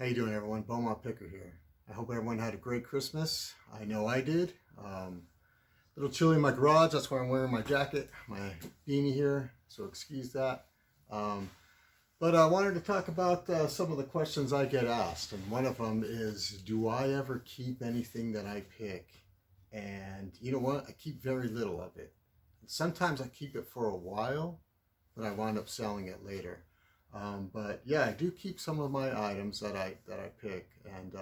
How you doing, everyone? Beaumont Picker here. I hope everyone had a great Christmas. I know I did. A little chilly in my garage. That's why I'm wearing my jacket, my beanie here. So excuse that. But I wanted to talk about some of the questions I get asked. And one of them is, do I ever keep anything that I pick? And you know what? I keep very little of it. Sometimes I keep it for a while, but I wind up selling it later. But yeah, I do keep some of my items that I pick, and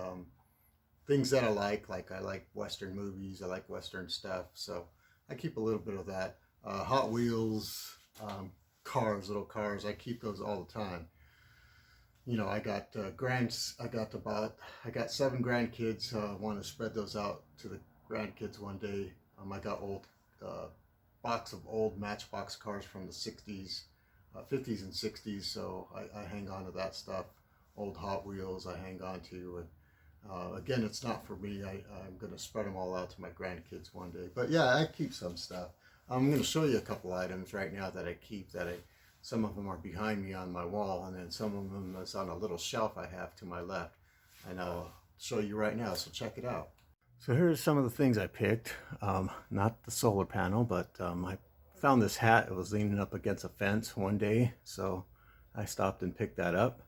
things that I like I like Western movies, I like Western stuff, so I keep a little bit of that. Hot Wheels, cars, little cars, I keep those all the time. You know, I got I got 7 grandkids. Want to spread those out to the grandkids one day. I got old box of old Matchbox cars from the 60s. 50s and 60s, so I hang on to that stuff. Old Hot Wheels I hang on to, and again, it's not for me. I'm going to spread them all out to my grandkids one day. But yeah, I keep some stuff. I'm going to show you a couple items right now that I keep. Some of them are behind me on my wall, and then some of them is on a little shelf I have to my left, and I'll show you right now, so check it out. So here's some of the things I picked. Not the solar panel, but I found this hat. It was leaning up against a fence one day, so I stopped and picked that up.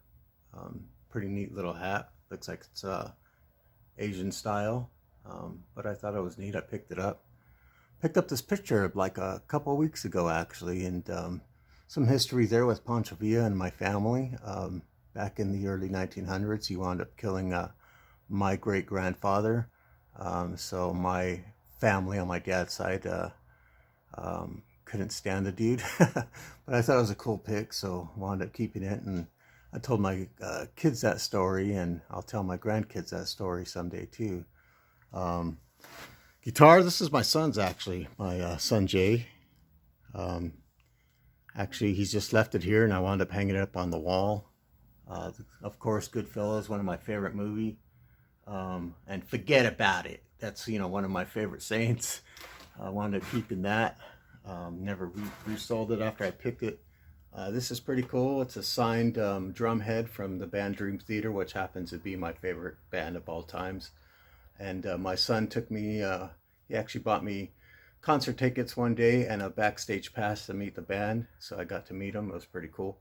Pretty neat little hat. Looks like it's Asian style, but I thought it was neat. I picked it up. Picked up this picture like a couple of weeks ago, actually, and some history there with Pancho Villa and my family. Back in the early 1900s, he wound up killing my great-grandfather. So my family on my dad's side couldn't stand the dude, but I thought it was a cool pic, so wound up keeping it. And I told my kids that story, and I'll tell my grandkids that story someday too. Guitar, this is my son's, actually, my son Jay. Actually, he's just left it here, and I wound up hanging it up on the wall. Of course, Goodfellas, one of my favorite movie. And forget about it. That's, one of my favorite sayings. I wound up keeping that. Never resold it after I picked it. This is pretty cool. It's a signed drum head from the band Dream Theater, which happens to be my favorite band of all times. And my son took me, he actually bought me concert tickets one day and a backstage pass to meet the band. So I got to meet them. It was pretty cool.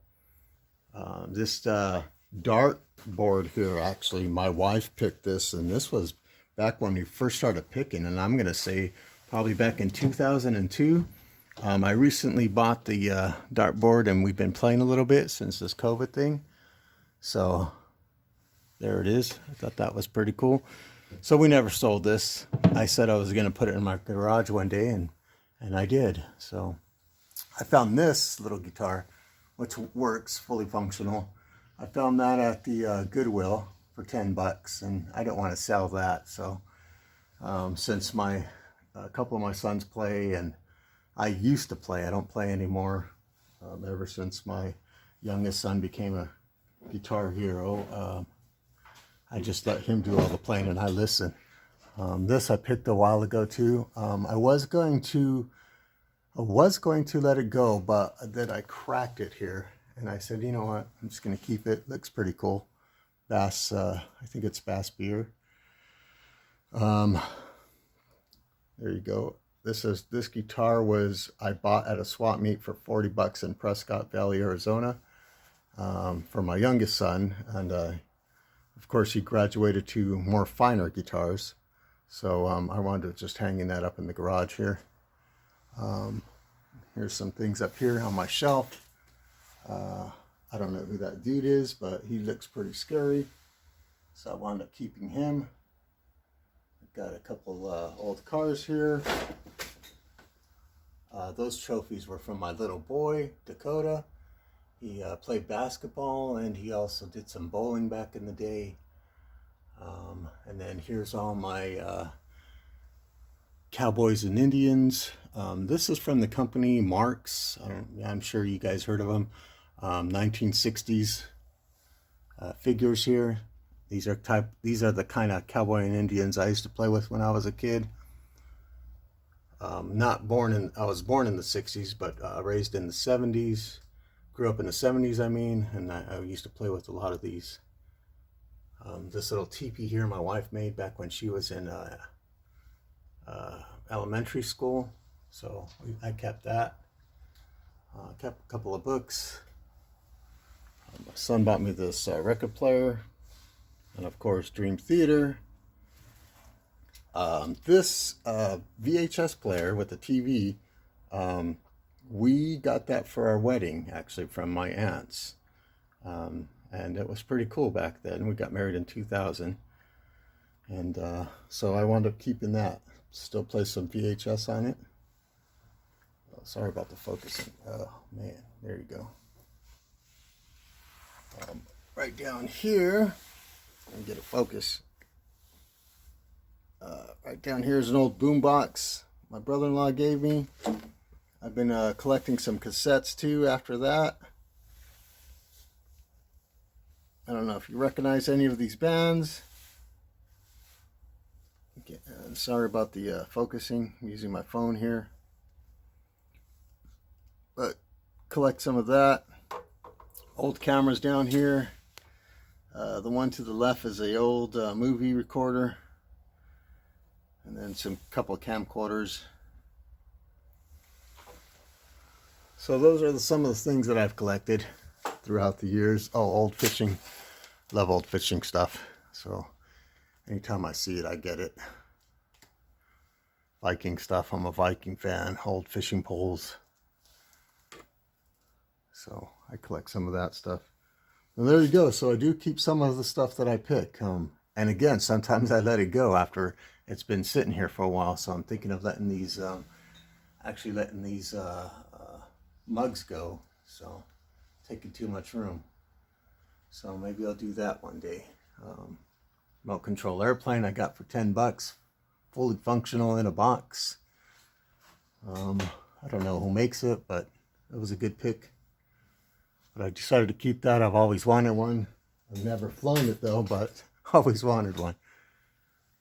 This dart board here, actually, my wife picked this, and this was back when we first started picking, and I'm going to say probably back in 2002. I recently bought the dartboard, and we've been playing a little bit since this COVID thing. So there it is. I thought that was pretty cool. So we never sold this. I said I was going to put it in my garage one day, and I did. So I found this little guitar, which works, fully functional. I found that at the Goodwill for $10, and I don't want to sell that. So since a couple of my sons play, and I used to play, I don't play anymore. Ever since my youngest son became a guitar hero, I just let him do all the playing and I listen. This I picked a while ago too. I was going to let it go, but then I cracked it here, and I said, you know what, I'm just going to keep it. Looks pretty cool. Bass, I think it's Bass beer. There you go. This guitar I bought at a swap meet for $40 in Prescott Valley, Arizona, for my youngest son, and of course he graduated to more finer guitars, so I wanted to just hanging that up in the garage here. Here's some things up here on my shelf. I don't know who that dude is, but he looks pretty scary, so I wound up keeping him. Got a couple old cars here. Those trophies were from my little boy, Dakota. He played basketball, and he also did some bowling back in the day. And then here's all my Cowboys and Indians. This is from the company Marks. I'm sure you guys heard of them. 1960s figures here. These are the kind of cowboy and Indians I used to play with when I was a kid. I was born in the 60s, but raised in the 70s. Grew up in the 70s, and I used to play with a lot of these. This little teepee here my wife made back when she was in elementary school. So I kept that. Kept a couple of books. My son bought me this record player. And of course, Dream Theater. This VHS player with the TV, we got that for our wedding, actually, from my aunts. And it was pretty cool back then. We got married in 2000. And so I wound up keeping that. Still play some VHS on it. Oh, sorry about the focusing. Oh, man. There you go. Right down here, let me get a focus. Right down here is an old boombox my brother-in-law gave me. I've been collecting some cassettes too after that. I don't know if you recognize any of these bands. Okay, sorry about the focusing. I'm using my phone here. But collect some of that. Old cameras down here. The one to the left is a old movie recorder. And then some couple of camcorders. So those are some of the things that I've collected throughout the years. Oh, old fishing. Love old fishing stuff. So anytime I see it, I get it. Viking stuff. I'm a Viking fan. Old fishing poles. So I collect some of that stuff. And there you go. So I do keep some of the stuff that I pick. And again, sometimes I let it go after it's been sitting here for a while. So I'm thinking of letting these, actually letting these mugs go. So taking too much room. So maybe I'll do that one day. Remote control airplane I got for 10 bucks. Fully functional in a box. I don't know who makes it, but it was a good pick. But I decided to keep that. I've always wanted one. I've never flown it though, but always wanted one.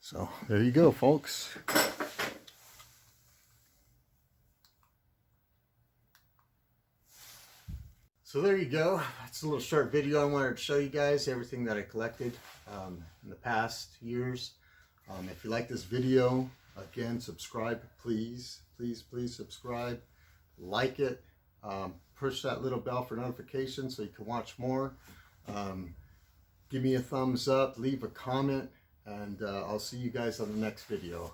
So there you go, folks. So there you go. That's a little short video. I wanted to show you guys everything that I collected in the past years. If you like this video, again, subscribe, please. Please, please subscribe. Like it. Push that little bell for notifications so you can watch more. Give me a thumbs up, leave a comment, and I'll see you guys on the next video.